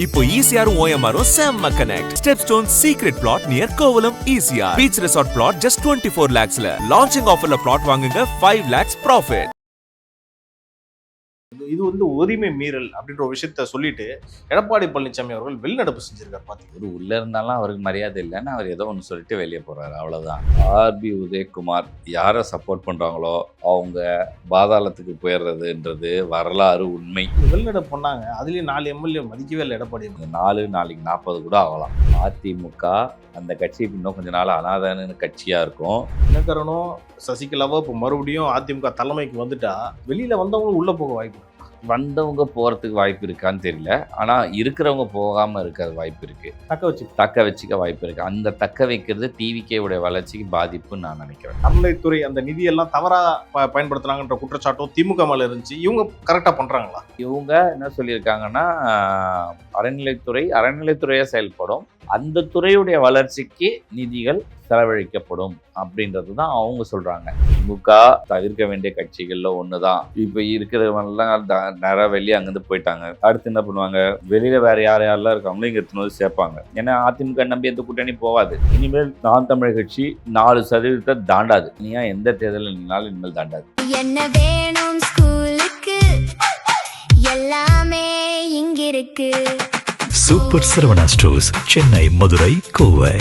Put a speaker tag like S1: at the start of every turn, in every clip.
S1: இப்போ ECRம் OMRம் செம்ம connect. Stepstone secret plot near Kovalam ECR. Beach resort plot just 24 lakhsல. Launching offerல plot வாங்குங்க 5 lakhs profit.
S2: இது உரிமை மீறல் அப்படின்ற ஒரு விஷயத்த சொல்லிட்டு எடப்பாடி பழனிசாமி அவர்கள் வெளிநடப்பு செஞ்சிருக்காரு. பாத்தீங்கன்னா
S3: உள்ள இருந்தாலும் அவருக்கு மரியாதை இல்லைன்னு அவர் ஏதோ ஒன்று சொல்லிட்டு வெளியே போறாரு, அவ்வளவுதான். RB உதயகுமார் யாரை சப்போர்ட் பண்றாங்களோ அவங்க பாதாளத்துக்கு போயிடுறதுன்றது வரலாறு உண்மை.
S2: வெளிநடப்பு பண்ணாங்க. அதுலயும் 4 MLA மதிக்கவே இல்லை எடப்பாடி.
S3: நாளைக்கு 40 கூட ஆகலாம். அதிமுக அந்த கட்சி இன்னும் கொஞ்ச நாள் அனாதான கட்சியா இருக்கும்.
S2: தினகரனும் சசிகலாவோ இப்போ மறுபடியும் அதிமுக தலைமைக்கு வந்துட்டா வெளியில வந்தவங்களும் உள்ள போக வாய்ப்பு.
S3: வந்தவங்க போறதுக்கு வாய்ப்பு இருக்கான்னு தெரியல, ஆனா இருக்கிறவங்க போகாம இருக்கிற வாய்ப்பு இருக்கு. தக்க வச்சுக்க வாய்ப்பு இருக்கு. அந்த தக்க வைக்கிறது டிவிகே உடைய வளர்ச்சிக்கு பாதிப்புன்னு நான் நினைக்கிறேன்.
S2: அறநிலைத்துறை அந்த நிதியெல்லாம் தவறா பயன்படுத்தினாங்கன்ற குற்றச்சாட்டும் திமுக மேல இருந்துச்சு. இவங்க கரெக்டா பண்றாங்களா?
S3: இவங்க என்ன சொல்லியிருக்காங்கன்னா, அறநிலைத்துறையா செயல்படும், அந்த துறையுடைய வளர்ச்சிக்கு நிதிகள் செலவழிக்கப்படும் அப்படின்றது தான் அவங்க சொல்றாங்க. திமுக தவிர்க்க வேண்டிய கட்சிகள்ல ஒண்ணுதான். இப்ப இருக்கிறவங்கலாம் நிறைய வெளியே அங்கிருந்து போயிட்டாங்க. அடுத்து என்ன பண்ணுவாங்க, வெளியில வேற யாரெல்லாம் இருக்காங்களோ இங்க எடுத்துன்னு வந்து சேர்ப்பாங்க. ஏன்னா அதிமுக நம்பி எந்த கூட்டணி போகாது. இனிமேல் நான் தமிழ் கட்சி 4% தாண்டாது. நீயா எந்த தேர்தல் நின்னாலும் இனிமேல் தாண்டாது.
S4: என்ன வேணும் ஸ்கூலுக்கு எல்லாமே இங்க இருக்கு.
S5: Super Saravana stores, Chennai, Madurai, Kovai.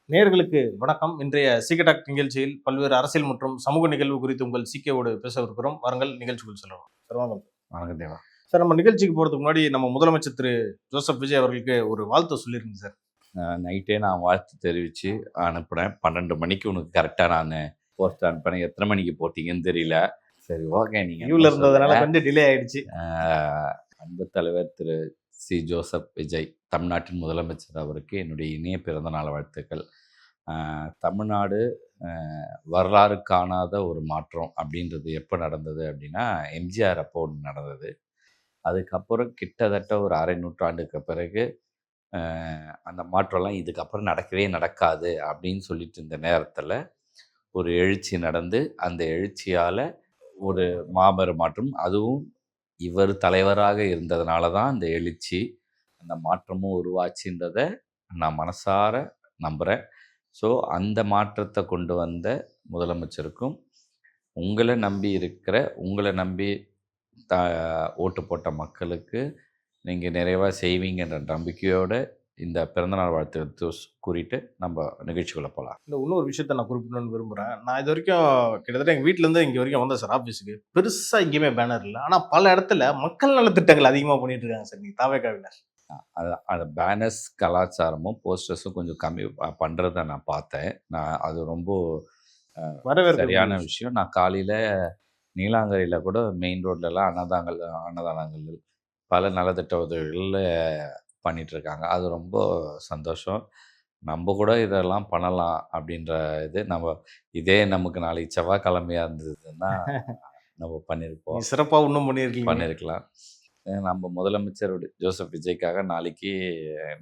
S2: நேயர்களுக்கு வணக்கம். இன்றைய சீக்கடாக் நிகழ்ச்சியில் பல்வேறு அரசியல் மற்றும் சமூக நிகழ்வு குறித்து உங்கள் சீக்கேவோடு பேசவிருக்கிறோம். வாருங்கள் நிகழ்ச்சிக்குள் செல்லலாம்.
S3: வணக்கம் தேவா.
S2: சார், நம்ம நிகழ்ச்சிக்கு போறதுக்கு முன்னாடி நம்ம முதலமைச்சர் திரு ஜோசப் விஜய் அவர்களுக்கு ஒரு வாழ்த்து சொல்லிருங்க சார்.
S3: நைட்டே நான் வாழ்த்து தெரிவித்து அனுப்புனேன். 12 மணிக்கு உனக்கு கரெக்டாக நான் போஸ்ட் அனுப்பினேன். எத்தனை மணிக்கு போட்டிங்கன்னு தெரியல. சரி, ஓகே. நீங்கள்
S2: லீவ்ல இருந்ததுனால கொஞ்சம் டிலே ஆயிடுச்சு.
S3: அன்பு தலைவர் திரு சி ஜோசப் விஜய், தமிழ்நாட்டின் முதலமைச்சர் அவருக்கு என்னுடைய இனிய பிறந்தநாள் வாழ்த்துக்கள். தமிழ்நாடு வரலாறு காணாத ஒரு மாற்றம் அப்படின்றது எப்போ நடந்தது அப்படின்னா, எம்ஜிஆர் அப்போ ஒன்று நடந்தது. அதுக்கப்புறம் கிட்டத்தட்ட ஒரு அரை நூற்றாண்டுக்கு பிறகு அந்த மாற்றம்லாம் இதுக்கப்புறம் நடக்கவே நடக்காது அப்படின்னு சொல்லிட்டு இருந்த நேரத்தில் ஒரு எழுச்சி நடந்து, அந்த எழுச்சியால் ஒரு மாபெரும் மாற்றம், அதுவும் இவர் தலைவராக இருந்ததுனால தான் அந்த எழுச்சி அந்த மாற்றமும் உருவாச்சுன்றதை நான் மனசார நம்புகிறேன். ஸோ அந்த மாற்றத்தை கொண்டு வந்த முதலமைச்சருக்கும், உங்களை நம்பி ஓட்டு போட்ட மக்களுக்கு நீங்கள் நிறைவாக செய்வீங்கன்ற நம்பிக்கையோடு இந்த பிறந்தநாள் வாழ்த்து கூறிட்டு நம்ம நிகழ்ச்சிக்குள்ளே போகலாம்.
S2: இல்லை, இன்னொரு விஷயத்த நான் குறிப்பிடணும்னு விரும்புகிறேன். நான் இது வரைக்கும் கிட்டத்தட்ட எங்கள் வீட்டிலேருந்து இங்கே வரைக்கும் வந்தேன் சார் ஆஃபீஸுக்கு. பெருசாக எங்கேயுமே பேனர் இல்லை. ஆனால் பல இடத்துல மக்கள் நலத்திட்டங்கள் அதிகமாக பண்ணிட்டு இருக்காங்க சார். நீங்கள் தாவேக்காவினர்
S3: அந்த பேனர்ஸ் கலாச்சாரமும் போஸ்டர்ஸும் கொஞ்சம் கம்மி பண்ணுறதை நான் பார்த்தேன். அது ரொம்ப சரியான விஷயம். நான் காலையில் நீலாங்கரையில் கூட மெயின் ரோட்லலாம் அன்னதானங்கள் பல நலத்திட்ட உதவிகளில் பண்ணிகிட்ருக்காங்க. அது ரொம்ப சந்தோஷம். நம்ம கூட இதெல்லாம் பண்ணலாம் அப்படின்ற இது இதே நமக்கு நாளைக்கு செவ்வாய்க்கிழமையாக இருந்ததுன்னா நம்ம பண்ணியிருப்போம்.
S2: சிறப்பாக இன்னும் பண்ணியிருக்கலாம்.
S3: நம்ம முதலமைச்சர் ஜோசப் விஜய்க்காக நாளைக்கு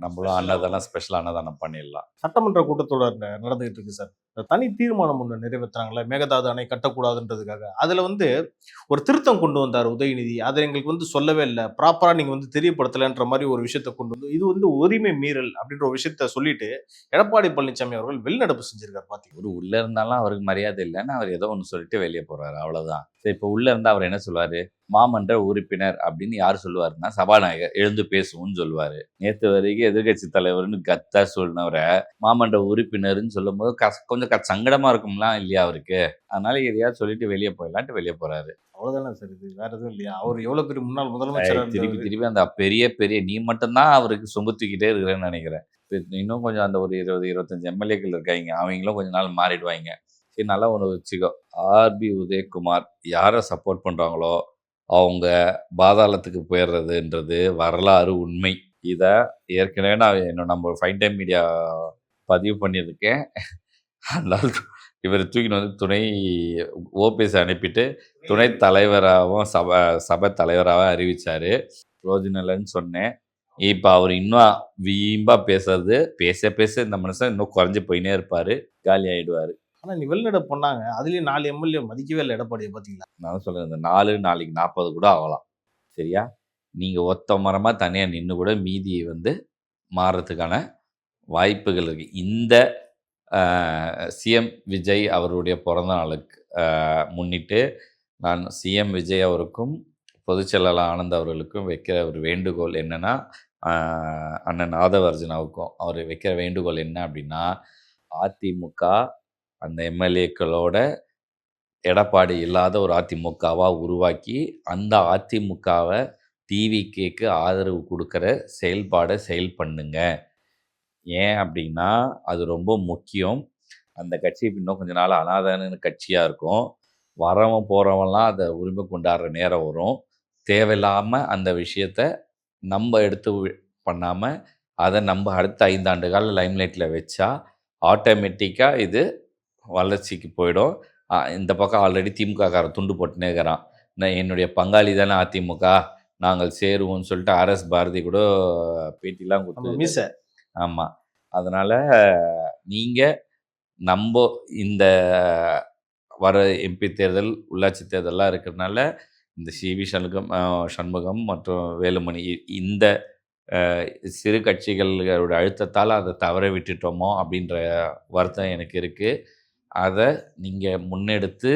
S3: நம்மளும் அன்னதானம், ஸ்பெஷல் அன்னதானம் பண்ணிடலாம்.
S2: சட்டமன்ற கூட்டத்தொடர் நடந்துகிட்டு இருக்கு சார். தனி தீர்மானம் ஒன்று நிறைவேற்றுறாங்களே, மேகதாது அணை கட்டக்கூடாதுன்றதுக்காக. அதில் ஒரு திருத்தம் கொண்டு வந்தார் உதயநிதி. அதை எங்களுக்கு சொல்லவே இல்லை, ப்ராப்பராக நீங்கள் தெரியப்படுத்தலைன்ற மாதிரி ஒரு விஷயத்த கொண்டு வந்து இது உரிமை மீறல் அப்படின்ற ஒரு விஷயத்த சொல்லிட்டு எடப்பாடி பழனிசாமி அவர்கள் வெளிநடப்பு செஞ்சிருக்காரு. பார்த்தீங்கன்னா
S3: உள்ள இருந்தாலும் அவருக்கு மரியாதை இல்லைன்னு அவர் ஏதோ ஒன்று சொல்லிட்டு வெளியே போறாரு, அவ்வளவுதான். சரி, இப்போ உள்ள இருந்தால் அவர் என்ன சொல்லுவாரு, மாமன்ற உறுப்பினர் அப்படின்னு யார் சொல்லுவாருன்னா சபாநாயகர் எழுந்து பேசுவோம்னு சொல்லுவாரு. நேற்று வரைக்கும் எதிர்கட்சி தலைவர்னு கத்தா சொன்னவரை மாமன்ற உறுப்பினர்னு சொல்லும் போது கொஞ்சம் சங்கடமா இருக்கும்லாம் இல்லையா அவருக்கு? அதனால எதையாவது சொல்லிட்டு வெளியே போயிடலான்ட்டு வெளியே போறாரு.
S2: அவ்வளவுதானே சார். இது வேற எதுவும் இல்லையா? அவர் எவ்வளவு பெரிய முன்னாள் முதலமைச்சர்.
S3: திருப்பி அந்த பெரிய நீ மட்டும்தான் அவருக்கு சொம்பு தூக்கிட்டே இருக்கிறேன்னு நினைக்கிறேன். இன்னும் கொஞ்சம் அந்த ஒரு 20-25 எம்எல்ஏக்கள் இருக்காங்க, அவங்களும் கொஞ்ச நாள் மாறிடுவாங்க. சரி, நல்லா ஒன்று வச்சுக்கோ. RB உதயகுமார் யாரை சப்போர்ட் பண்ணுறாங்களோ அவங்க பாதாளத்துக்கு போயிடுறதுன்றது வரலாறு உண்மை. இதை ஏற்கனவே நான் நம்ம ஃபைன் டைம் மீடியா பதிவு பண்ணியிருக்கேன். அதனால் இவர் தூக்கின்னு துணை ஓபிஎஸ் அனுப்பிட்டு துணை தலைவராகவும் சபை தலைவராகவும் அறிவித்தார். ரோஜினலன்னு சொன்னேன். இப்போ அவர் இன்னும் வீம்பாக பேசுறது, பேச இந்த மனுஷன் இன்னும் குறைஞ்சி போயினே இருப்பார், காலி ஆகிடுவார்.
S2: ஆனா நீ வெளிநடப்பு பண்ணாங்க. அதுலயும் 4 எம்எல்ஏ மதிக்கவே இல்லை எடப்பாடியை பாத்தீங்களா?
S3: நான் சொல்றேன், இந்த 4 நாளைக்கு 40 கூட ஆகலாம். சரியா? நீங்க ஒத்த மரமா தனியா நின்னு கூட மீதி வந்து மாறுறதுக்கான வாய்ப்புகள் இருக்கு. இந்த சிஎம் விஜய் அவருடைய பிறந்த நாளுக்கு முன்னிட்டு நான் சிஎம் விஜய் அவருக்கும் பொதுச் செயலாளர் ஆனந்த் அவர்களுக்கும் வைக்கிற ஒரு வேண்டுகோள் என்னன்னா, அண்ணன் ஆதவர்ஜுனாவுக்கும் அவர் வைக்கிற வேண்டுகோள் என்ன அப்படின்னா, அதிமுக அந்த எம்எல்ஏக்களோட எடப்பாடி இல்லாத ஒரு அதிமுகவா உருவாக்கி, அந்த அதிமுகவை டிவிகேக்கு ஆதரவு கொடுக்குற செயல்பாடை பண்ணுங்க. ஏன் அப்படின்னா, அது ரொம்ப முக்கியம். அந்த கட்சி இன்னும் கொஞ்ச நாள் அனாதைன்னு கட்சியாக இருக்கும். வரவன் போகிறவன்லாம் அதை உரிமை கொண்டாடுற நேரம் வரும். தேவையில்லாமல் அந்த விஷயத்த நம்ம எடுத்து பண்ணாமல், அதை நம்ம அடுத்த 5 ஆண்டு கால லைம்லைட்டில் வச்சா ஆட்டோமேட்டிக்காக இது வளர்ச்சிக்கு போயிடும். இந்த பக்கம் ஆல்ரெடி திமுககாரன் துண்டு போட்டுனே இருக்கிறான். நான் என்னுடைய பங்காளி தானே அதிமுக, நாங்கள் சேருவோம்னு சொல்லிட்டு ஆர்எஸ் பாரதி கூட பேட்டிலாம் கொடுத்து. ஆமாம். அதனால் நீங்கள் நம்ம இந்த வர எம்பி தேர்தல், உள்ளாட்சி தேர்தல்லாம் இருக்கிறதுனால இந்த சிவி சண்முகம் மற்றும் வேலுமணி இந்த சிறு கட்சிகளோட அழுத்தத்தால் அதை தவற விட்டுட்டோமோ அப்படின்ற வருத்தம் எனக்கு இருக்குது. அதை நீங்கள் முன்னெடுத்து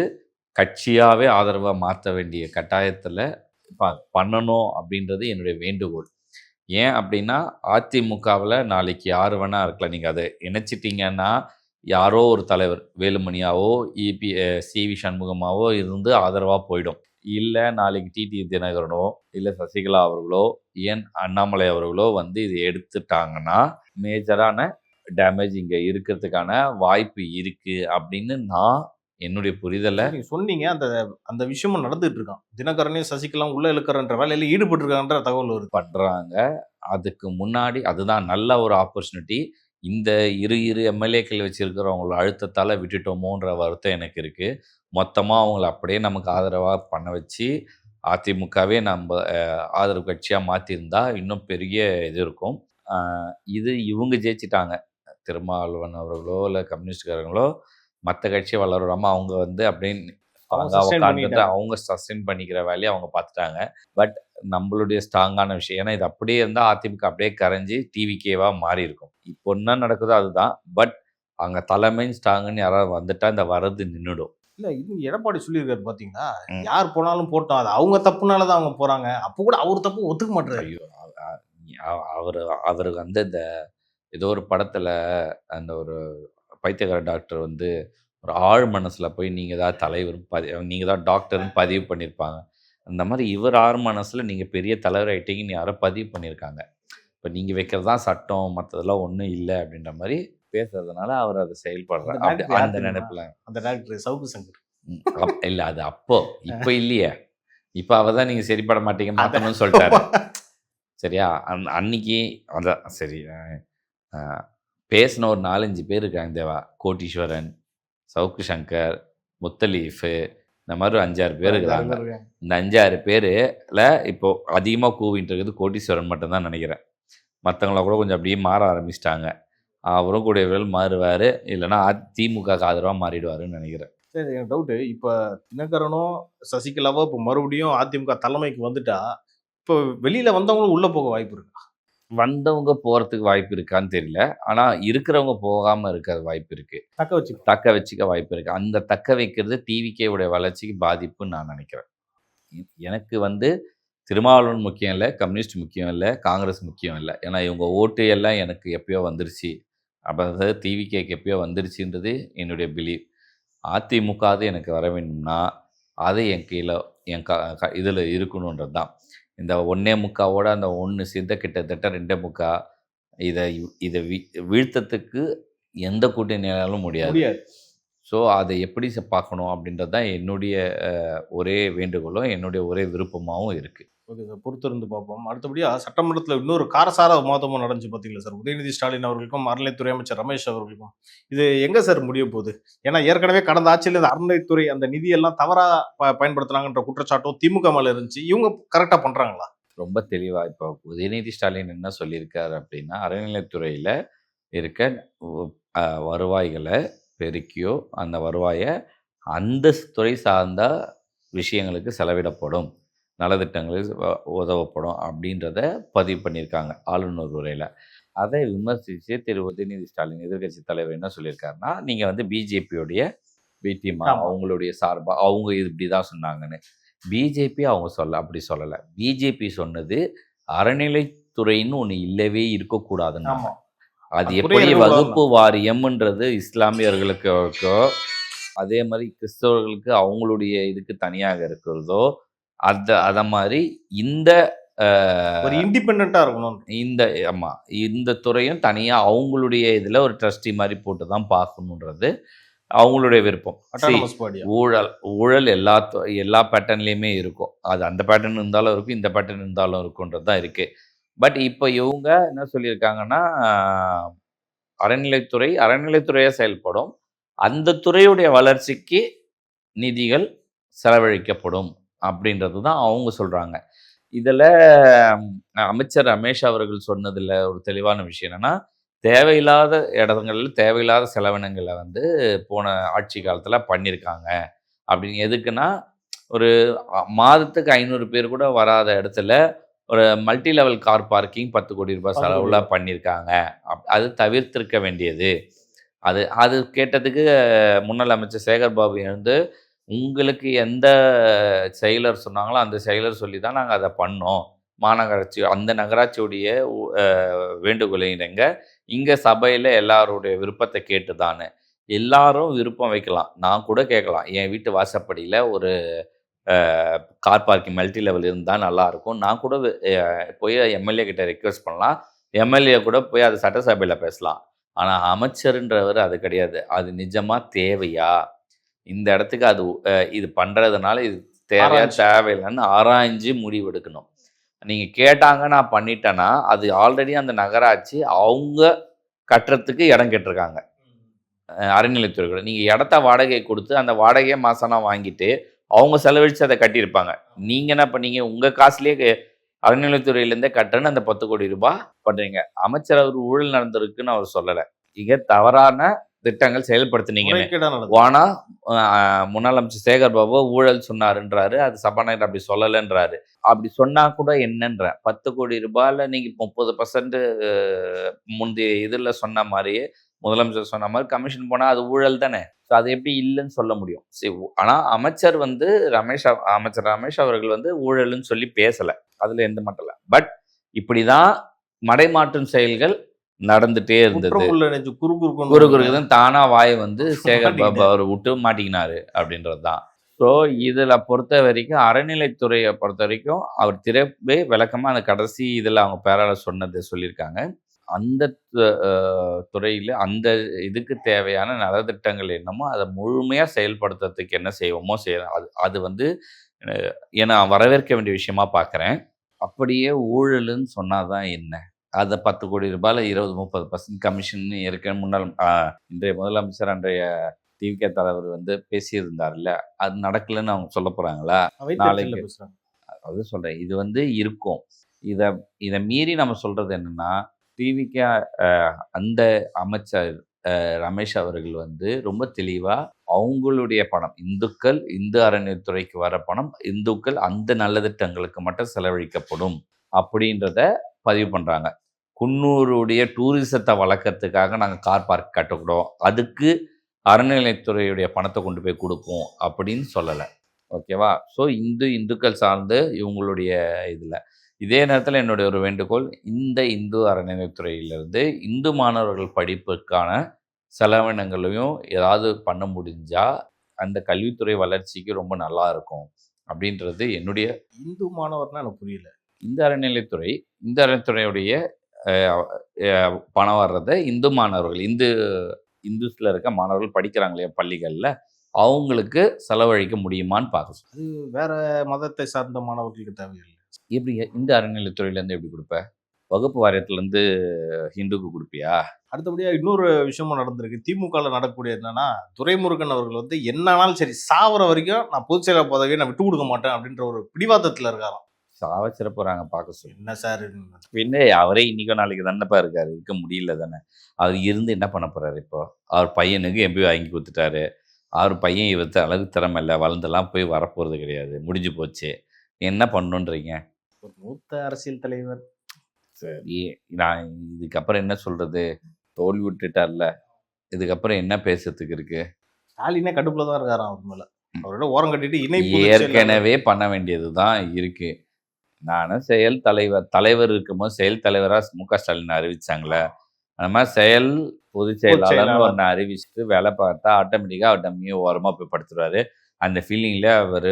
S3: கட்சியாகவே ஆதரவாக மாற்ற வேண்டிய கட்டாயத்தில் பண்ணணும் அப்படின்றது என்னுடைய வேண்டுகோள். ஏன் அப்படின்னா, அதிமுகவில் நாளைக்கு யார் வேணா இருக்கலாம். நீங்கள் அதை இணைச்சிட்டிங்கன்னா யாரோ ஒரு தலைவர் வேலுமணியாவோ சிவி சண்முகமாவோ இருந்து ஆதரவாக போயிடும். இல்லை நாளைக்கு டிடி தினகரனோ இல்லை சசிகலா அவர்களோ ஏன் அண்ணாமலை அவர்களோ வந்து இதை எடுத்துட்டாங்கன்னா மேஜரான டேமேஜ் இங்கே இருக்கிறதுக்கான வாய்ப்பு இருக்குது அப்படின்னு நான் என்னுடைய புரிதலை.
S2: நீங்க சொன்னீங்க, அந்த அந்த விஷயமும் நடந்துட்டு இருக்கான். தினகரனையும் சசிகலாம் உள்ள இழுக்கிறன்ற வேலையில் ஈடுபட்டிருக்கான்ற தகவல் வருது.
S3: பண்ணுறாங்க. அதுக்கு முன்னாடி அதுதான் நல்ல ஒரு ஆப்பர்ச்சுனிட்டி. இந்த இரு எம்எல்ஏக்கள் வச்சுருக்கிறவங்கள அழுத்தத்தால் விட்டுட்டோமோன்ற வருத்தம் எனக்கு இருக்குது. மொத்தமாக அவங்கள அப்படியே நமக்கு ஆதரவாக பண்ண வச்சு அதிமுகவே நம்ம ஆதரவு கட்சியாக மாற்றிருந்தா இன்னும் பெரிய இது இருக்கும். இது இவங்க ஜெயிச்சிட்டாங்க. திருமாவளவன் அவர்களோ இல்லை கம்யூனிஸ்ட்காரங்களோ மற்ற கட்சியை வளராமல் அவங்க வந்து அப்படின்னு அவங்க சஸ்டெயின் பண்ணிக்கிற வேலையை அவங்க பார்த்துட்டாங்க. பட் நம்மளுடைய ஸ்ட்ராங்கான விஷயம், ஏன்னா இது அப்படியே இருந்தால் அதிமுக அப்படியே கரைஞ்சி டிவிகேவாக மாறி இருக்கும். இப்போ என்ன நடக்குதோ அதுதான். பட் அங்கே தலைமையும் ஸ்ட்ராங்குன்னு யாராவது வந்துட்டா இந்த வரது நின்றுடும்.
S2: இல்லை, இது எடப்பாடி சொல்லியிருக்காரு பார்த்தீங்களா, யார் போனாலும் போட்டோம், அது அவங்க தப்புனால தான் அவங்க போகிறாங்க. அப்போ கூட அவர் தப்பு ஒத்துக்க மாட்டாரு.
S3: ஐயோ, அவர் வந்து இந்த ஏதோ ஒரு படத்தில் அந்த ஒரு பைத்தியக்கார டாக்டர் வந்து ஒரு ஆழ் மனசில் போய் நீங்கள் தான் தலைவர் நீங்கள் தான் டாக்டர்னு பதிவு பண்ணியிருப்பாங்க. அந்த மாதிரி இவர் ஆழ் மனசில் நீங்கள் பெரிய தலைவர் ஆகிட்டீங்கன்னு யாரோ பதிவு பண்ணியிருக்காங்க. இப்போ நீங்கள் வைக்கிறது தான் சட்டம், மற்றதெல்லாம் ஒன்றும் இல்லை அப்படின்ற மாதிரி பேசுறதுனால அவர் அதை செயல்படுறாரு. அந்த நினைப்பில்
S2: அந்த டாக்டர் சவுக்கு சங்கர்
S3: இல்லை, அது அப்போ இப்போ இல்லையே. இப்போ அவர் தான் நீங்கள் சரிப்பட மாட்டீங்க மாற்றணும்னு சொல்லிட்டாரு. சரியா? அன்னைக்கு அதான் சரி பேசின ஒரு 4-5 பேர் இருக்காங்க தேவா. கோட்டீஸ்வரன், சவுக்கு சங்கர், முத்தலீஃபு, இந்த மாதிரி 5-6 பேர் இருக்கிறாங்க. இந்த 5-6 பேரில் இப்போ அதிகமாக கூவிட்டு இருக்குது கோட்டீஸ்வரன் மட்டும்தான் நினைக்கிறேன். மற்றவங்கள கூட கொஞ்சம் அப்படியே மாற ஆரம்பிச்சிட்டாங்க. அவரும் கூடிய மாறுவார், இல்லைன்னா திமுக ஆதரவாக மாறிடுவாருன்னு நினைக்கிறேன்.
S2: சரி, எனக்கு டவுட்டு, இப்போ தினகரனும் சசிகலாவோ இப்போ மறுபடியும் அதிமுக தலைமைக்கு வந்துட்டா இப்போ வெளியில் வந்தவங்களும் உள்ளே போக வாய்ப்பு இருக்கா?
S3: வந்தவங்க போகிறதுக்கு வாய்ப்பு இருக்கான்னு தெரியல. ஆனால் இருக்கிறவங்க போகாமல் இருக்கிற வாய்ப்பு இருக்குது. தக்க வச்சுக்க வாய்ப்பு இருக்குது. அந்த தக்க வைக்கிறது டிவிகேவுடைய வளர்ச்சிக்கு பாதிப்புன்னு நான் நினைக்கிறேன். எனக்கு வந்து திருமாவளவன் முக்கியம் இல்லை, கம்யூனிஸ்ட் முக்கியம் இல்லை, காங்கிரஸ் முக்கியம் இல்லை. ஏன்னா இவங்க ஓட்டு எல்லாம் எனக்கு எப்பயோ வந்துருச்சு. அப்போ அதாவது டிவிகேக்கு எப்பயோ வந்துருச்சுன்றது என்னுடைய பிலீவ். அதிமுக அது எனக்கு வர வேணும்னா அது என் கீழே இதில் இருக்கணுன்றது தான். இந்த 1.25 அந்த 1 சேர்ந்த கிட்டத்தட்ட 2.25 இதை வீழ்த்தத்துக்கு எந்த கூட்டணியாலும் முடியாது. ஸோ அதை எப்படி பார்க்கணும் அப்படின்றது தான் என்னுடைய ஒரே வேண்டுகோளும் என்னுடைய ஒரே விருப்பமாகவும் இருக்குது.
S2: ஓகே சார், பொறுத்திருந்து பார்ப்போம். அடுத்தபடியாக சட்டமன்றத்தில் இன்னொரு காரசார விவாதமும் நடந்துச்சு பார்த்தீங்களா சார், உதயநிதி ஸ்டாலின் அவர்களுக்கும் அறநிலைத்துறை அமைச்சர் ரமேஷ் அவர்களுக்கும். இது எங்கே சார் முடிய போகுது? ஏன்னா ஏற்கனவே கடந்த ஆட்சியில் இந்த அறநிலைத்துறை அந்த நிதியெல்லாம் தவறாக பயன்படுத்துனாங்கன்ற குற்றச்சாட்டும் திமுக மேலே இருந்துச்சு. இவங்க கரெக்டாக பண்ணுறாங்களா?
S3: ரொம்ப தெளிவாக இப்போ உதயநிதி ஸ்டாலின் என்ன சொல்லியிருக்காரு அப்படின்னா, அறநிலைத்துறையில் இருக்க வருவாய்களை பெருக்கியோ அந்த வருவாயை அந்த துறை சார்ந்த விஷயங்களுக்கு செலவிடப்படும், நலத்திட்டங்களுக்கு உதவப்படும் அப்படின்றத பதிவு பண்ணியிருக்காங்க ஆளுநர் உரையில். அதை விமர்சித்து திரு உதயநிதி ஸ்டாலின் எதிர்க்கட்சி தலைவர் என்ன சொல்லியிருக்காருன்னா, நீங்கள் வந்து பிஜேபியோடைய பிடிமா அவங்களுடைய சார்பாக அவங்க இது இப்படி தான் சொன்னாங்கன்னு. பிஜேபி அவங்க அப்படி சொல்லலை. பிஜேபி சொன்னது அறநிலைத்துறைன்னு ஒன்று இல்லவே இருக்கக்கூடாதுன்னு. அது எப்படி வகுப்பு வாரியம்ன்றது இஸ்லாமியர்களுக்கோ அதே மாதிரி கிறிஸ்தவர்களுக்கு அவங்களுடைய இதுக்கு தனியாக இருக்கிறதோ அதை மாதிரி இந்த
S2: இண்டிபெண்டா இருக்கணும்.
S3: இந்த துறையும் தனியாக அவங்களுடைய இதில் ஒரு ட்ரஸ்டி மாதிரி போட்டு தான் பார்க்கணுன்றது அவங்களுடைய விருப்பம். ஊழல் எல்லா பேட்டர்ன்லேயுமே இருக்கும். அது அந்த பேட்டர்ன் இருந்தாலும் இருக்கும், இந்த பேட்டர்ன் இருந்தாலும் இருக்குன்றது தான் இருக்குது. பட் இப்போ இவங்க என்ன சொல்லியிருக்காங்கன்னா, அறநிலைத்துறையாக செயல்படும், அந்த துறையுடைய வளர்ச்சிக்கு நிதிகள் செலவழிக்கப்படும் அப்படின்றது தான் அவங்க சொல்கிறாங்க. இதில் அமைச்சர் ரமேஷ் அவர்கள் சொன்னதில் ஒரு தெளிவான விஷயம் என்னென்னா, தேவையில்லாத இடங்களில் தேவையில்லாத செலவினங்களை வந்து போன ஆட்சி காலத்தில் பண்ணியிருக்காங்க அப்படின்னு. எதுக்குன்னா, ஒரு மாதத்துக்கு 500 பேர் கூட வராத இடத்துல ஒரு மல்டி லெவல் கார் பார்க்கிங் 10 கோடி ரூபாய் செலவுல பண்ணியிருக்காங்க. அது தவிர்த்திருக்க வேண்டியது. அது கேட்டதுக்கு முன்னாள் அமைச்சர் சேகர் பாபு எழுந்து, உங்களுக்கு எந்த செயலர் சொன்னாங்களோ அந்த செயலர் சொல்லி தான் நாங்கள் அதை பண்ணோம். மாநகராட்சி அந்த நகராட்சியுடைய வேண்டுகோளை இணங்க இங்கே சபையில் எல்லாருடைய விருப்பத்தை கேட்டுதான்னு. எல்லாரும் விருப்பம் வைக்கலாம், நான் கூட கேட்கலாம். என் வீட்டு வாசப்படியில் ஒரு கார் பார்க்கிங் மல்டி லெவல் இருந்தால் நல்லாயிருக்கும், நான் கூட போய் எம்எல்ஏ கிட்ட ரெக்வெஸ்ட் பண்ணலாம், எம்எல்ஏ கூட போய் அது சட்டசபையில் பேசலாம். ஆனால் அமைச்சருன்றவர் அது கிடையாது. அது நிஜமாக தேவையா, இந்த இடத்துக்கு அது இது பண்ணுறதுனால இது தேவையா தேவையில்லைன்னு ஆராய்ஞ்சு முடிவெடுக்கணும். நீங்கள் கேட்டாங்க நான் பண்ணிட்டேன்னா அது ஆல்ரெடி அந்த நகராட்சி அவங்க கட்டுறதுக்கு இடம் கேட்டிருக்காங்க அறநிலைத்துறை கூட. நீங்கள் இடத்த வாடகை கொடுத்து அந்த வாடகையை மாசம்னா வாங்கிட்டு அவங்க செலவழித்து அதை கட்டியிருப்பாங்க. நீங்கள் என்ன பண்ணீங்க, உங்கள் காசுலேயே அறநிலைத்துறையிலேருந்தே கட்டுறேன்னு அந்த 10 கோடி ரூபாய் பண்ணுறீங்க. அமைச்சர் அவர் ஊழல் நடந்திருக்குன்னு அவர் சொல்லலை, இங்கே தவறான திட்டங்கள் செயல்படுத்தினீங்கன்னு. ஆனால் முன்னாள் அமைச்சர் சேகர் பாபு ஊழல் சொன்னாருன்றாரு, அது சபாநாயகர் அப்படி சொல்லலைன்றாரு. அப்படி சொன்னா கூட என்னன்ற 10 கோடி ரூபாயில் நீங்கள் 30% முந்தைய இதில் சொன்ன மாதிரியே முதலமைச்சர் சொன்ன மாதிரி கமிஷன் போனால் அது ஊழல் தானே. ஸோ அது எப்படி இல்லைன்னு சொல்ல முடியும். சரி, ஆனால் அமைச்சர் வந்து அமைச்சர் ரமேஷ் அவர்கள் வந்து ஊழல்னு சொல்லி பேசலை, அதில் எந்த மட்டும் இல்லை. பட் இப்படி தான் மடைமாற்றும் செயல்கள் நடந்துட்டே இருந்தது. குறுகுறுக்குதான் தானா வாய் வந்து சேகர் பாபு அவர் விட்டு மாட்டிக்கினாரு அப்படின்றது தான். ஸோ இதில் பொறுத்த வரைக்கும் அறநிலைத்துறையை பொறுத்த வரைக்கும் அவர் திரும்ப விளக்கமாக அந்த கடைசி இதில் அவங்க பேரால் சொன்னதை சொல்லியிருக்காங்க. அந்த துறையில் அந்த இதுக்கு தேவையான நலத்திட்டங்கள் என்னமோ அதை முழுமையாக செயல்படுத்துறதுக்கு என்ன செய்வோமோ செய்யலாம். அது வந்து நான் வரவேற்க வேண்டிய விஷயமா பார்க்குறேன். அப்படியே ஊழலுன்னு சொன்னாதான் என்ன, அதை 10 கோடி ரூபாயில் 20-30% கமிஷன் இருக்க முன்னாள் இன்றைய முதலமைச்சர் அன்றைய டிவிகே தலைவர் வந்து பேசியிருந்தார்ல, அது நடக்கலன்னு அவங்க சொல்ல போகிறாங்களா நாளைக்கு? அது சொல்கிறேன், இது வந்து இருக்கும். இதை மீறி நம்ம சொல்கிறது என்னென்னா, டிவிகே அந்த அமைச்சர் ரமேஷ் அவர்கள் வந்து ரொம்ப தெளிவாக அவங்களுடைய பணம் இந்து அறநிலைத்துறைக்கு வர பணம் இந்துக்கள் அந்த நல்ல திட்டங்களுக்கு மட்டும் செலவழிக்கப்படும் அப்படின்றத பதிவு பண்ணுறாங்க. குன்னூருடைய டூரிசத்தை வளர்க்கறதுக்காக நாங்கள் கார் பார்க் கட்டக்கூடும், அதுக்கு அறநிலைத்துறையுடைய பணத்தை கொண்டு போய் கொடுப்போம் அப்படின்னு சொல்லலை. ஓகேவா? ஸோ இந்துக்கள் சார்ந்து இவங்களுடைய இதில். இதே நேரத்தில் என்னுடைய ஒரு வேண்டுகோள், இந்த இந்து அறநிலைத்துறையிலிருந்து இந்து மாணவர்கள் படிப்புக்கான செலவினங்களையும் ஏதாவது பண்ண முடிஞ்சால் அந்த கல்வித்துறை வளர்ச்சிக்கு ரொம்ப நல்லா இருக்கும் அப்படின்றது என்னுடைய.
S2: இந்து மாணவர்னா எனக்கு புரியல.
S3: இந்த அறநிலைத்துறையுடைய பணம் வர்றதை இந்து மாணவர்கள் இந்துஸ்ல இருக்க மாணவர்கள் படிக்கிறாங்களே பள்ளிகளில் அவங்களுக்கு செலவழிக்க முடியுமான்னு பார்க்க.
S2: அது வேற மதத்தை சார்ந்த மாணவர்களுக்கு தேவையில்லை.
S3: எப்படி இந்த அறநிலைத்துறையிலேருந்து எப்படி கொடுப்ப? வகுப்பு வாரியத்துலேருந்து ஹிந்துக்கு கொடுப்பியா?
S2: அடுத்தபடியாக இன்னொரு விஷயமும் நடந்திருக்கு. திமுகவில் நடக்கக்கூடிய என்னன்னா, துரைமுருகன் அவர்கள் வந்து என்னாலும் சரி சாவர வரைக்கும் நான் பொதுச் செயலாளர் பதவியை நான் விட்டு கொடுக்க மாட்டேன் அப்படின்ற ஒரு பிடிவாதத்தில் இருக்காராம்.
S3: சாவச்சிட போறாங்க பார்க்க சொல்லி.
S2: என்ன சார்
S3: பின்ன அவரே இன்னைக்கோ நாளைக்கு தானேப்பா இருக்காரு, இருக்க முடியல தானே. அவர் இருந்து என்ன பண்ண போறாரு இப்போ? அவர் பையனுக்கு எம்பி வாங்கி கொடுத்துட்டாரு. அவர் பையன் இவர்த்த அளவுக்கு திறமை இல்லை, வளர்ந்தெல்லாம் போய் வரப்போறது கிடையாது, முடிஞ்சு போச்சு. என்ன பண்ணணுன்றீங்க?
S2: ஒரு மூத்த அரசியல் தலைவர்.
S3: சரி, நான் இதுக்கப்புறம் என்ன சொல்றது? தோல்வி விட்டுட்டார்ல, இதுக்கப்புறம் என்ன பேசுறதுக்கு இருக்கு?
S2: ஸ்டாலினே கடுப்புல தான் இருக்காராம் அவர் மேல. அவரோட ஓரம் கட்டிட்டு இணைப்பு
S3: ஏற்கனவே பண்ண வேண்டியது தான் இருக்கு. நானும் செயல் தலைவர் இருக்கும்போது செயல் தலைவராக மு.க. ஸ்டாலின் அறிவிச்சாங்களே, அந்த மாதிரி செயல் பொதுச் செயலாளர்னு ஒன்று அறிவிச்சுட்டு வேலை பார்த்தா ஆட்டோமேட்டிக்காக அவர் டம்மியும் ஓரமாக போய் படுத்துருவாரு. அந்த ஃபீலிங்கில் அவர்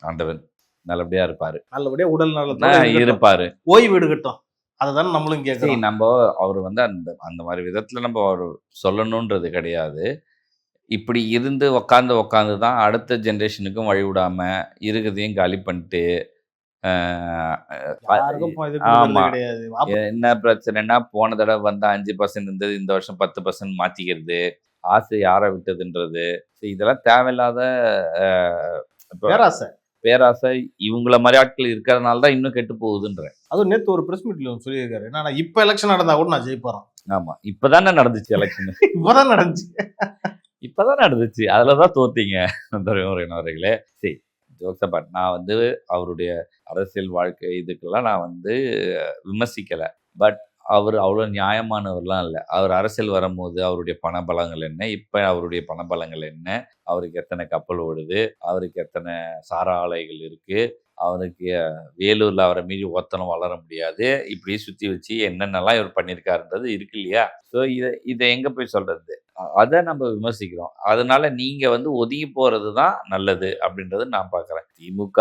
S3: ஆண்டவன் நல்லபடியாக இருப்பார்,
S2: நல்லபடியா உடல் நலத்தோட
S3: இருப்பார்,
S2: ஓய்வு எடுக்கட்டும். அதுதான் நம்மளும் கேட்கறோம்.
S3: நம்ம அவர் வந்து அந்த மாதிரி விதத்தில் நம்ம அவர் சொல்லணுன்றது கிடையாது. இப்படி இருந்து உக்காந்து தான் அடுத்த ஜென்ரேஷனுக்கும் வழி விடாம இருக்கிறதையும் காலி பண்ணிட்டு ஆமா, என்ன பிரச்சனைனா போன தடவை வந்து 5% இருந்தது, இந்த வருஷம் 10% மாத்திக்கிறது, ஆசை யாரை விட்டதுன்றது, இதெல்லாம் தேவையில்லாத பேராசை. இவங்கள மாதிரி ஆட்கள் இருக்கிறதுனால தான் இன்னும் கெட்டு போகுதுன்றேன்.
S2: அதுவும் நேற்று ஒரு பிரஸ் மீட்ல சொல்லியிருக்காரு, என்னன்னா இப்ப எலெக்ஷன் நடந்தா கூட நான் ஜெயிப்பறேன்.
S3: ஆமா, இப்பதானே நடந்துச்சு எலெக்ஷன். இப்பதான் நடந்துச்சு, அதுலதான் தோத்தீங்க துரைமுருகன். சரி, ஜோக்ஸ் அபார்ட். நான் வந்து அவருடைய அரசியல் வாழ்க்கை இதுக்கெல்லாம் நான் வந்து விமர்சிக்கலை. பட் அவர் அவ்வளோ நியாயமானவர்லாம் இல்லை. அவர் அரசியல் வரும்போது அவருடைய பணபலங்கள் என்ன, இப்போ அவருடைய பணபலங்கள் என்ன, அவருக்கு எத்தனை கப்பல் ஓடுது, அவருக்கு எத்தனை சாரா ஆலைகள் இருக்குது, அவருக்கு வேலூரில் அவரை மீறி ஒத்தனம் வளர முடியாது, இப்படி சுற்றி வச்சு என்னென்னலாம் இவர் பண்ணியிருக்காருன்றது இருக்கு இல்லையா? ஸோ இதை எங்கே போய் சொல்கிறது? அதை நம்ம விமர்சிக்கிறோம். அதனால நீங்கள் வந்து ஒதுங்கி போகிறது தான் நல்லது அப்படின்றது நான் பார்க்குறேன். திமுக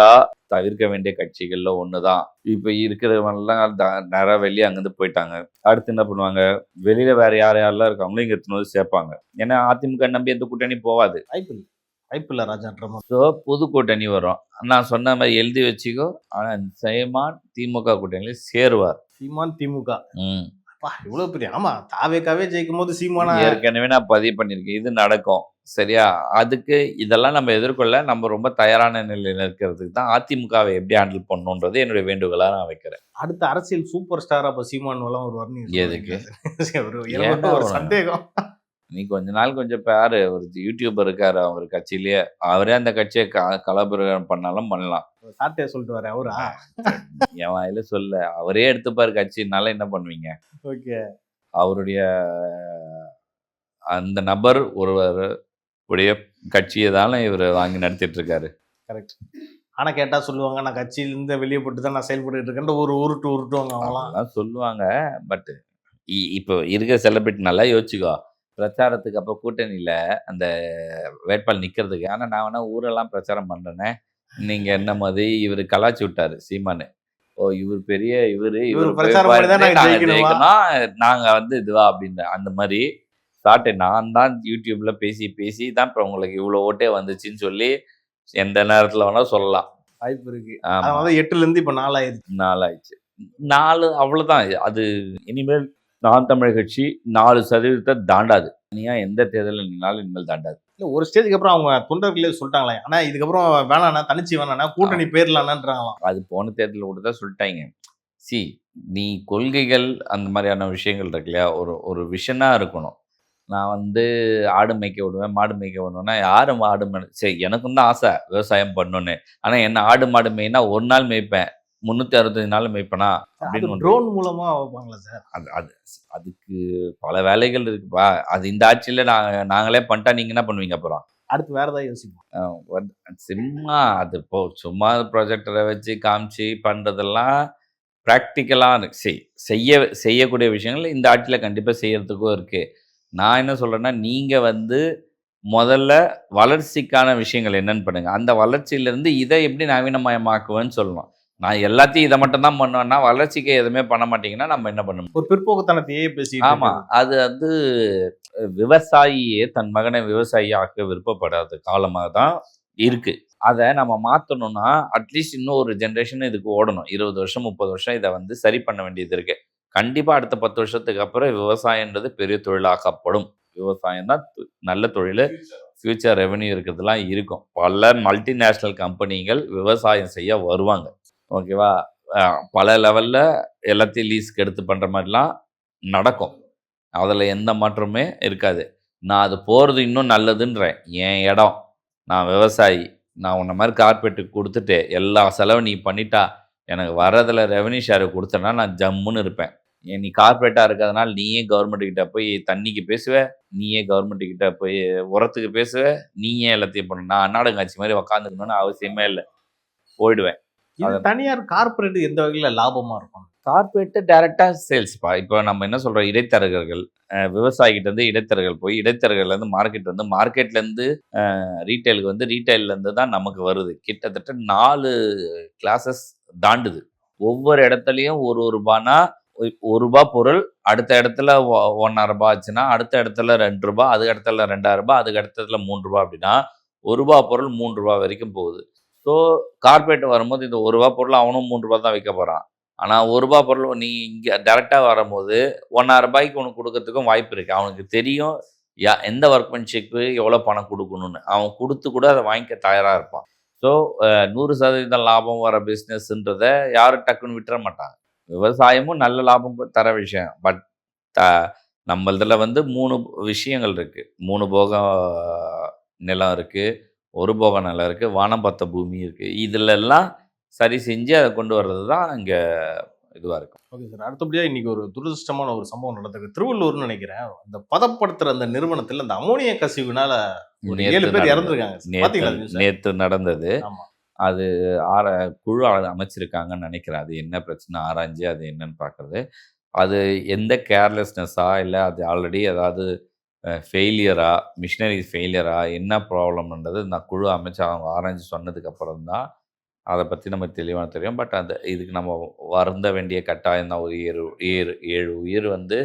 S3: தவிர்க்க வேண்டிய கட்சிகளில் ஒன்று தான். இப்போ இருக்கிறவங்கலாம் நிறைய வெளியே அங்கேருந்து போயிட்டாங்க. அடுத்து என்ன பண்ணுவாங்க? வெளியில் வேறு யாரெல்லாம் இருக்காங்களோ இங்கே எடுத்துன்னு வந்து சேர்ப்பாங்க. ஏன்னா அதிமுக நம்பி எந்த கூட்டணி போகாது.
S2: வாய்ப்பில்லை ராஜா.
S3: ஸோ புது கூட்டணி வரும். நான் சொன்ன மாதிரி எழுதி வச்சுக்கோ. ஆனால் சீமான் திமுக கூட்டணியில் சேருவார்.
S2: சீமான் திமுக இவ்வளவு பெரிய ஆமா தாவேக்காவே ஜெயிக்கும் போது சீமானா
S3: ஏற்கனவே நான் பதிவு பண்ணியிருக்கேன், இது நடக்கும். சரியா? அதுக்கு இதெல்லாம் நம்ம எதிர்கொள்ள நம்ம ரொம்ப தயாரான நிலையில் இருக்கிறதுக்கு தான் அதிமுகவை எப்படி ஹேண்டில் பண்ணணுன்றது என்னுடைய வேண்டுகோளா நான் வைக்கிறேன்.
S2: அடுத்த அரசியல் சூப்பர் ஸ்டாரா அப்ப சீமான் எல்லாம் ஒரு வரணும்.
S3: எதுக்கு?
S2: ஒரு சந்தேகம்.
S3: நீ கொஞ்ச நாள் கொஞ்சம் பாரு, ஒரு யூடியூபர் இருக்காரு அவர் கட்சியிலேயே, அவரே அந்த கட்சியை கலபுரம் பண்ணாலும் பண்ணலாம்.
S2: சாட்டே சொல்லிட்டு வர அவரா?
S3: என் வாயில சொல்ல, அவரே எடுத்துப்பாரு கட்சினால என்ன பண்ணுவீங்க?
S2: ஓகே,
S3: அவருடைய அந்த நபர் ஒருவர் உடைய கட்சியை தானே இவர் வாங்கி நடத்திட்டு இருக்காரு.
S2: கரெக்ட். ஆனா கேட்டா சொல்லுவாங்க, நான் கட்சியிலிருந்து வெளியே போட்டு தான் நான் செயல்பட்டு இருக்கேன், ஒரு உருட்டுவாங்க அவங்களாம் சொல்லுவாங்க.
S3: பட் இப்போ இருக்கிற செலிபிரிட்டி நல்லா யோசிச்சுக்கோ, பிரச்சாரத்துக்கு அப்போ கூட்டணியில் அந்த வேட்பாளர் நிற்கிறதுக்கு. ஆனால் நான் வேணா ஊரெல்லாம் பிரச்சாரம் பண்ணுறேனே, நீங்கள் என்ன மாதிரி இவர் கலாச்சி விட்டாரு சீமானு. ஓ இவர் பெரிய இவர் நாங்கள் வந்து இதுவா அப்படின்ற அந்த மாதிரி சாட்டை நான் தான் யூடியூப்பில் பேசி தான் இப்போ உங்களுக்கு இவ்வளோ ஓட்டே வந்துச்சுன்னு சொல்லி எந்த நேரத்தில் வேணால் சொல்லலாம்.
S2: வாய்ப்பு இருக்கு. 8லேருந்து இப்போ
S3: 4 4 அவ்வளோதான். அது இனிமேல் நான் தமிழ் கட்சி 4% தாண்டாது. நீயா எந்த தேர்தலில் நின்னாலும் இனிமேல் தாண்டாது.
S2: இல்லை, ஒரு ஸ்டேஜுக்கு அப்புறம் அவங்க தொண்டர்களே சொல்லிட்டாங்களே, ஆனால் இதுக்கப்புறம் வேணாண்ணா தனிச்சு வேணாண்ணா கூட்டணி பேர்லான்னான்றாங்களாம்.
S3: அது போன தேர்தலில் கூட தான் சொல்லிட்டாங்க. நீ கொள்கைகள் அந்த மாதிரியான விஷயங்கள் இருக்கு இல்லையா, ஒரு விஷனாக இருக்கணும். நான் வந்து ஆடு மேய்க்க விடுவேன், மாடு மேய்க்க விடுவேன்னா யாரும் ஆடு மேய் சரி, எனக்கும் தான் ஆசை விவசாயம் பண்ணணுன்னு. ஆனால் என்ன ஆடு மாடு மேய்னா ஒரு நாள் மேய்ப்பேன், 365 நாள் மேய்ப்பனா அப்படின்னு
S2: ட்ரோன் மூலமா வைப்பாங்களா சார்?
S3: அதுக்கு பல வேலைகள் இருக்குப்பா. அது இந்த ஆட்சியில் நாங்களே பண்ணிட்டா நீங்கள் என்ன பண்ணுவீங்க? அப்புறம்
S2: அடுத்து வேற ஏதாவது யோசிப்போம்.
S3: சும்மா அது சும்மா ப்ரொஜெக்டரை வச்சு காமிச்சு பண்ணுறதெல்லாம் ப்ராக்டிக்கலாக செய்யக்கூடிய விஷயங்கள் இந்த ஆட்சியில் கண்டிப்பாக செய்யறதுக்கும் இருக்குது. நான் என்ன சொல்கிறேன்னா, நீங்கள் வந்து முதல்ல வளர்ச்சிக்கான விஷயங்கள் என்னென்னு பண்ணுங்கள். அந்த வளர்ச்சியிலேருந்து இதை எப்படி நவீனமயமாக்குவேன்னு சொல்லணும். நான் எல்லாத்தையும் இதை மட்டும் தான் பண்ணுவேன்னா வளர்ச்சிக்கு எதுவுமே பண்ண மாட்டீங்கன்னா நம்ம என்ன பண்ணணும்?
S2: ஒரு பிற்போக்குத்தனத்தையே பேசி.
S3: ஆமாம், அது வந்து விவசாயியே தன் மகனை விவசாயி ஆக்க விருப்பப்படாத காலமாக தான் இருக்குது. அதை நம்ம மாற்றணும்னா அட்லீஸ்ட் இன்னும் ஒரு ஜென்ரேஷன் இதுக்கு ஓடணும். 20 வருஷம் 30 வருஷம் இதை வந்து சரி பண்ண வேண்டியது இருக்குது. கண்டிப்பாக அடுத்த 10 வருஷத்துக்கு அப்புறம் விவசாயன்றது பெரிய தொழிலாக்கப்படும். விவசாயம் தான் நல்ல தொழில், ஃப்யூச்சர் ரெவென்யூ இருக்கிறதுலாம் இருக்கும். பல மல்டிநேஷ்னல் கம்பெனிகள் விவசாயம் செய்ய வருவாங்க. ஓகேவா? பல லெவலில் எல்லாத்தையும் லீஸ்க்கு எடுத்து பண்ணுற மாதிரிலாம் நடக்கும். அதில் எந்த மாற்றமே இருக்காது. நான் அது போகிறது இன்னும் நல்லதுன்றேன். என் இடம், நான் விவசாயி, நான் உன்ன மாதிரி கார்பரேட்டுக்கு கொடுத்துட்டு எல்லா செலவும் நீ பண்ணிட்டா எனக்கு வர்றதில் ரெவன்யூ ஷேரை கொடுத்தேன்னா நான் ஜம்முன்னு இருப்பேன். நீ கார்பரேட்டாக இருக்கிறதுனால நீயே கவர்மெண்ட்டுக்கிட்ட போய் தண்ணிக்கு பேசுவ, நீயே கவர்மெண்ட்டுக்கிட்ட போய் உரத்துக்கு பேசுவ, நீயே எல்லாத்தையும் பண்ணு. நான் அன்னாடங்காட்சி மாதிரி உக்காந்துக்கணும்னு அவசியமே இல்லை, போயிடுவேன்.
S2: இது தனியார் கார்பரேட் எந்த வகையில லாபமா இருக்கும்?
S3: கார்பரேட்டு டைரெக்டாக சேல்ஸ்ப்பா. இப்போ நம்ம என்ன சொல்கிறோம், இடைத்தரகர்கள், விவசாயிகிட்டேருந்து இடைத்தரகர்கள் போய் இடைத்தரகர்லேருந்து மார்க்கெட் வந்து மார்க்கெட்லேருந்து ரீட்டைலுக்கு வந்து ரீட்டைல்லேருந்து தான் நமக்கு வருது. கிட்டத்தட்ட 4 கிளாஸஸ் தாண்டுது. ஒவ்வொரு இடத்துலையும் ஒரு ரூபானா ₹1 பொருள் அடுத்த இடத்துல ₹1.50 ஆச்சுன்னா அடுத்த இடத்துல ₹2, அதுக்கு இடத்துல ₹2,000, அதுக்கு இடத்துல ₹3 அப்படின்னா ₹1 பொருள் ₹3 வரைக்கும் போகுது. ஸோ கார்பரேட் வரும்போது இந்த ₹1 பொருள் அவனும் ₹3 தான் விற்க போகிறான். ஆனால் ₹1 பொருள் நீ இங்கே டேரெக்டாக வரும்போது ₹1,500 உனக்கு கொடுக்கறதுக்கும் வாய்ப்பு இருக்குது. அவனுக்கு தெரியும் எந்த ஒர்க்மேன்ஷிப்பு எவ்வளோ பணம் கொடுக்கணும்னு. அவன் கொடுத்து கூட அதை வாங்கிக்க தயாராக இருப்பான். ஸோ 100% லாபம் வர பிஸ்னஸ்ன்றதை யாரும் டக்குன்னு விட்டுற மாட்டாங்க. விவசாயமும் நல்ல லாபம் தர விஷயம். பட் நம்மளதில் வந்து 3 விஷயங்கள் இருக்குது. 3 போகம் நிலம் இருக்குது, 1 போகம் நிலம் இருக்குது, வானம் பார்த்த பூமி இருக்குது. இதிலெல்லாம் சரி செஞ்சு அதை கொண்டு வர்றது தான் இங்கே இதுவாக இருக்கும்.
S2: Okay sir. அடுத்தபடியாக இன்னைக்கு ஒரு துரதிருஷ்டமான ஒரு சம்பவம் நடந்திருக்கு. திருவள்ளூர்னு நினைக்கிறேன். அந்த பதப்படுத்துகிற அந்த நிறுவனத்தில் அந்த அமோனியா கசிவுனால ஒரு 7 பேர் இறந்துருக்காங்க. பாத்தீங்களா?
S3: நேற்று நடந்தது.
S2: ஆமா.
S3: அது குழு அமைச்சிருக்காங்கன்னு நினைக்கிறேன். அது என்ன பிரச்சனை ஆராய்ஞ்சு அது என்னன்னு பார்க்குறது. அது எந்த கேர்லெஸ்னஸா இல்லை அது ஆல்ரெடி ஏதாவது ஃபெயிலியரா, மிஷினரி ஃபெயிலியரா, என்ன ப்ராப்ளம்ன்றது நான் குழு அமைச்சு அவங்க ஆராய்ஞ்சு சொன்னதுக்கப்புறம் தான் அதை பற்றி நமக்கு தெளிவாக தெரியும். பட் அந்த இதுக்கு நம்ம வருந்த வேண்டிய கட்டாயம் தான். ஒரு 7 உயிர் வந்து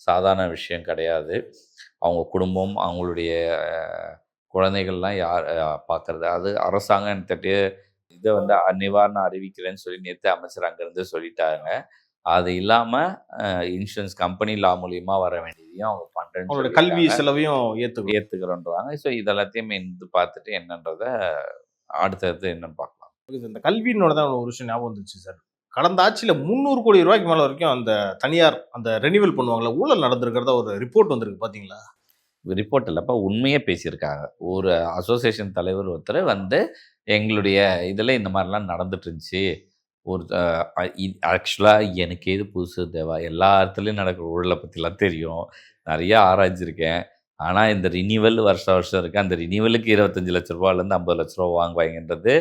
S3: சாதாரண விஷயம் கிடையாது. அவங்க குடும்பம், அவங்களுடைய குழந்தைகள்லாம் யார் பார்க்குறது. அது அரசாங்கம் இதை வந்து நிவாரணம் அறிவிக்கிறேன்னு சொல்லி நேற்று அமைச்சர் அங்கேருந்து சொல்லிட்டாங்க. அது இல்லாமல் இன்சூரன்ஸ் கம்பெனி லா மூலியமாக வர வேண்டியதையும் அவங்க பண்ணுறேன்னு
S2: கல்வி செலவையும்
S3: ஏற்றுக்கிறோன்றாங்க. ஸோ இதெல்லாத்தையும் இருந்து பார்த்துட்டு என்னன்றதை அடுத்தது என்னன்னு பார்க்கலாம்.
S2: இந்த கல்வியினோட தான் ஒரு விஷயம் ஞாபகம் வந்துச்சு சார். கடந்த ஆட்சியில் 300 கோடி ரூபாய்க்கு மேலே வரைக்கும் அந்த தனியார் அந்த ரெனிவல் பண்ணுவாங்களா ஊழல் நடந்திருக்கிறதா ஒரு ரிப்போர்ட் வந்திருக்கு. பார்த்தீங்களா?
S3: ரிப்போர்ட் இல்லைப்பா, உண்மையே பேசியிருக்காங்க. ஒரு அசோசியேஷன் தலைவர் ஒருத்தர் வந்து எங்களுடைய இதில் இந்த மாதிரிலாம் நடந்துட்டு இருந்துச்சு. ஒரு ஆக்சுவலாக எனக்கு எது புதுசு தேவா, எல்லா இடத்துலையும் நடக்கிற ஊழலை பற்றிலாம் தெரியும், நிறையா ஆராய்ச்சிருக்கேன். ஆனால் இந்த ரினிவல் வருஷம் இருக்குது. அந்த ரினிவலுக்கு 25 லட்ச ரூபாலேருந்து 50 லட்ச ரூபா வாங்குவாங்கன்றது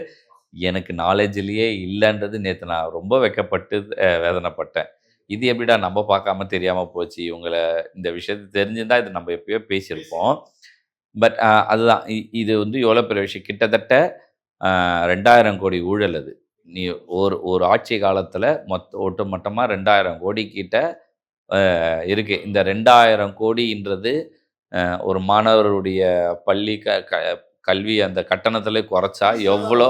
S3: எனக்கு நாலேஜ்லேயே இல்லைன்றது நேற்று நான் ரொம்ப வெக்கப்பட்டு வேதனைப்பட்டேன். இது எப்படிடா நம்ம பார்க்காம தெரியாமல் போச்சு, இவங்களை இந்த விஷயத்தை தெரிஞ்சுருந்தால் இது நம்ம எப்பயோ பேசியிருப்போம். பட் அதுதான் இது வந்து எவ்வளோ பெரிய விஷயம். கிட்டத்தட்ட 2000 கோடி ஊழல். அது நீ ஒரு ஆட்சி காலத்தில் ஒட்டுமொத்தமாக 2000 கோடி கிட்ட இருக்குது. இந்த 2000 கோடின்றது ஒரு மாணவருடைய பள்ளி கல்வி அந்த கட்டணத்தில் குறைச்சா எவ்வளோ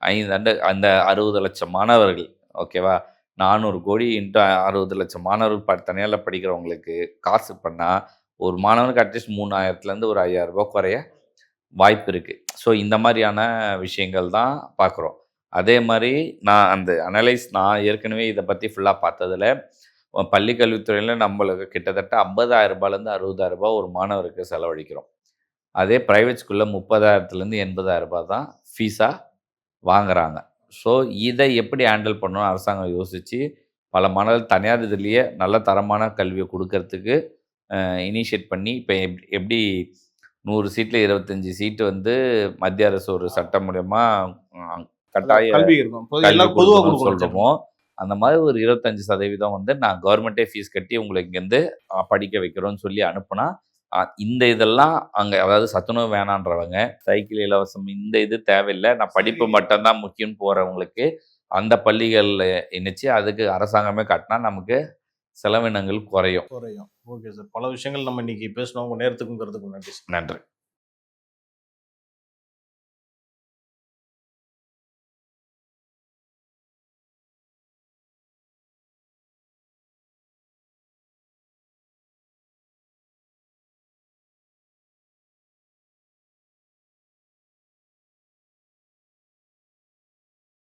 S3: 5 ஆண்டு அந்த 60 லட்சம் மாணவர்கள், ஓகேவா, 400 கோடி இன்ட்டு 60 லட்சம் மாணவர்கள் தனியால் படிக்கிறவங்களுக்கு காசு பண்ணால் ஒரு மாணவனுக்கு அட்லீஸ்ட் 3000லேருந்து ஒரு 5000 ரூபா குறைய வாய்ப்பு இருக்குது. ஸோ இந்த மாதிரியான விஷயங்கள் தான் பார்க்குறோம். அதே மாதிரி நான் ஏற்கனவே இதை பற்றி ஃபுல்லாக பார்த்ததில் பள்ளி கல்வித்துறையில் நம்மளுக்கு கிட்டத்தட்ட 50,000 ரூபாயிலேருந்து 60,000 ரூபா ஒரு மாணவருக்கு செலவழிக்கிறோம். அதே ப்ரைவேட் ஸ்கூலில் 30,000லேருந்து 80,000 ரூபா தான் ஃபீஸாக வாங்குறாங்க. ஸோ இதை எப்படி ஹேண்டில் பண்ணணும் அரசாங்கம் யோசித்து பல மாணவர்கள் தனியார் இதுலேயே நல்ல தரமான கல்வியை கொடுக்கறதுக்கு இனிஷியேட் பண்ணி இப்போ எப்படி 100 சீட்டில் 25 சீட்டு வந்து மத்திய அரசு ஒரு சட்டம் மூலமா கட்டாய கல்வி சொல்கிறோமோ அந்த மாதிரி ஒரு 25% வந்து நான் கவர்மெண்ட்டே ஃபீஸ் கட்டி உங்களை இங்கேருந்து படிக்க வைக்கிறோன்னு சொல்லி அனுப்புனா இந்த இதெல்லாம் அங்கே, அதாவது சத்துணவு வேணான்றவங்க, சைக்கிள் இலவசம், இந்த இது தேவையில்லை, நான் படிப்பு மட்டும்தான் முக்கியம்னு போகிறவங்களுக்கு அந்த பள்ளிகளில் இணைச்சு அதுக்கு அரசாங்கமே காட்டினா நமக்கு செலவினங்கள் குறையும்.
S2: Okay sir. பல விஷயங்கள் நம்ம இன்னைக்கு பேசணும். உங்கள் நேரத்துக்கும் நன்றி.